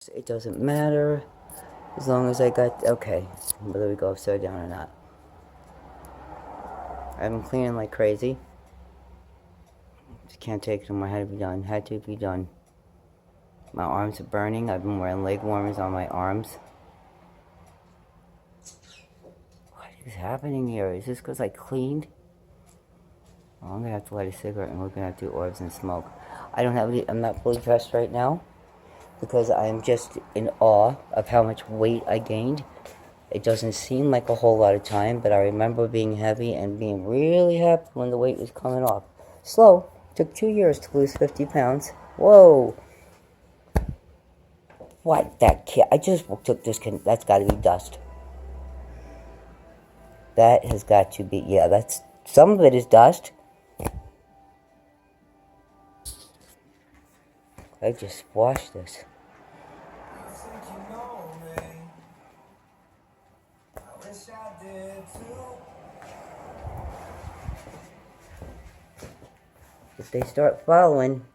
It doesn't matter as long as I got, okay, whether we go upside down or not. I've been cleaning like crazy. Just can't take it anymore. Had to be done. Had to be done. My arms are burning. I've been wearing leg warmers on my arms. What is happening here? Is this because I cleaned? Well, I'm going to have to light a cigarette and we're going to have to do orbs and smoke. I'm not fully dressed right now because I'm just in awe of how much weight I gained. It doesn't seem like a whole lot of time, but I remember being heavy and being really happy when the weight was coming off. Slow. Took 2 years to lose 50 pounds. Whoa. What? That kid. I just took this. That's got to be dust. That has got to be. Yeah, that's. Some of it is dust. I just squashed this. If they start following,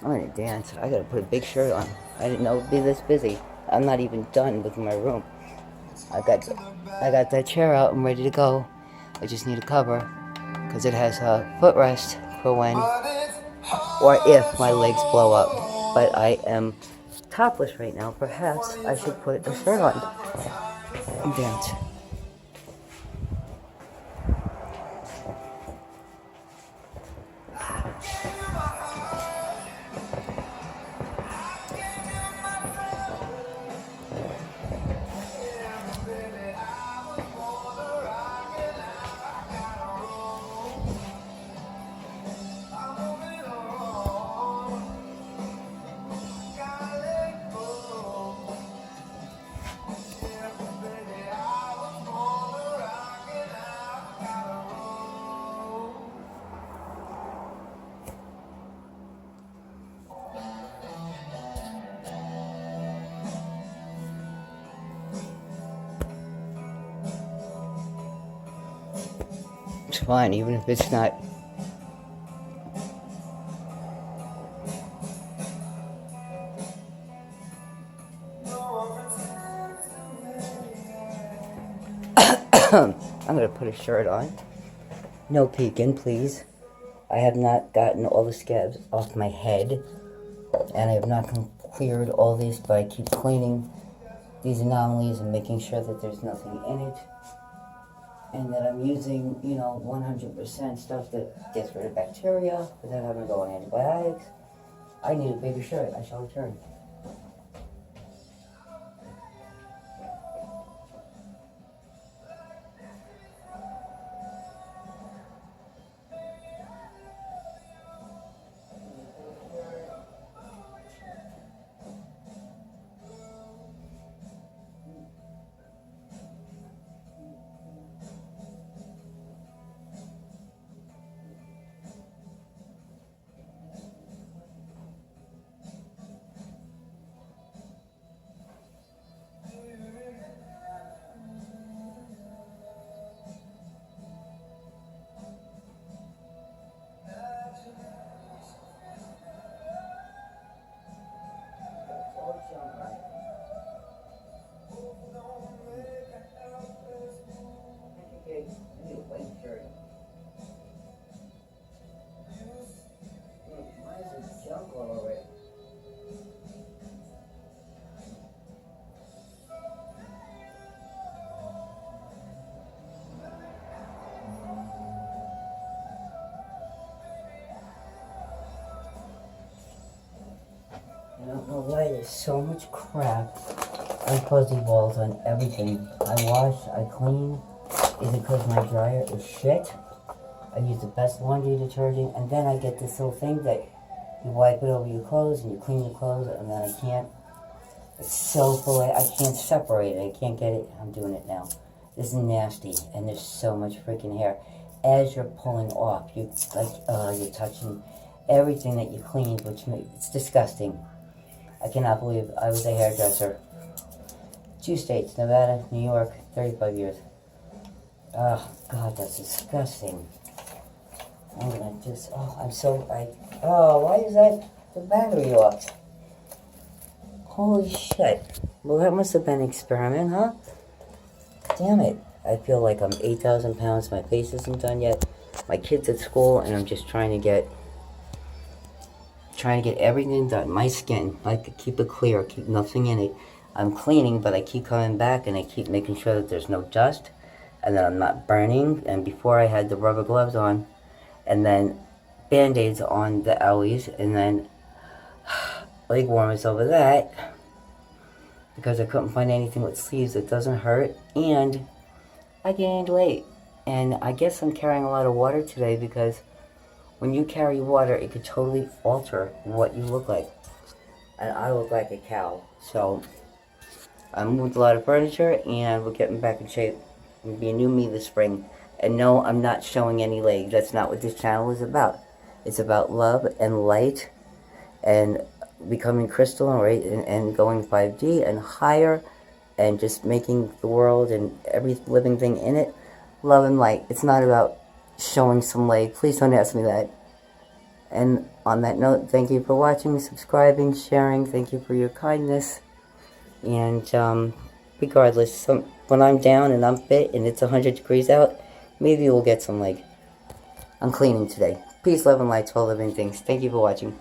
I'm gonna dance. I gotta put a big shirt on. I didn't know it'd be this busy. I'm not even done with my room. I got that chair out. I'm ready to go. I just need a cover because it has a footrest for when or if my legs blow up. But I am topless right now. Perhaps I should put a shirt on and dance. It's fine, even if it's not. I'm gonna put a shirt on. No peeking, please. I have not gotten all the scabs off my head, and I have not cleared all these, but I keep cleaning these anomalies and making sure that there's nothing in it, and that I'm using, 100% stuff that gets rid of bacteria without having to go on antibiotics. I need a bigger shirt. I shall return. I don't know why there's so much crap and fuzzy balls on everything. I wash, I clean. Is it because my dryer is shit? I use the best laundry detergent, and then I get this little thing that you wipe it over your clothes and you clean your clothes, and then I can't. It's so full. I can't separate it. I can't get it. I'm doing it now. This is nasty, and there's so much freaking hair. as you're pulling off. You're touching everything that you cleaned, which it's disgusting. I cannot believe I was a hairdresser. 2 states, Nevada, New York, 35 years. Oh, God, that's disgusting. I'm gonna just, why is that the battery off? Holy shit. Well, that must have been an experiment, huh? Damn it. I feel like I'm 8,000 pounds. My face isn't done yet. My kid's at school, and I'm just trying to get everything done. My skin, I could keep it clear, keep nothing in it. I'm cleaning, but I keep coming back, and I keep making sure that there's no dust, and that I'm not burning. And before I had the rubber gloves on, and then Band-Aids on the owies, and then leg warmers over that, because I couldn't find anything with sleeves that doesn't hurt, and I gained weight. And I guess I'm carrying a lot of water today, because when you carry water, it could totally alter what you look like. And I look like a cow. So I moved a lot of furniture, and we're getting back in shape. It'll be a new me this spring. And no, I'm not showing any legs. That's not what this channel is about. It's about love and light and becoming crystal and going 5D and higher, and just making the world and every living thing in it love and light. It's not about showing some leg. Please don't ask me that. And on that note, thank you for watching, subscribing, sharing. Thank you for your kindness. And regardless, when I'm down and I'm fit and it's 100 degrees out, maybe we'll get some leg. I'm cleaning today. Peace, love, and light to all living things. Thank you for watching.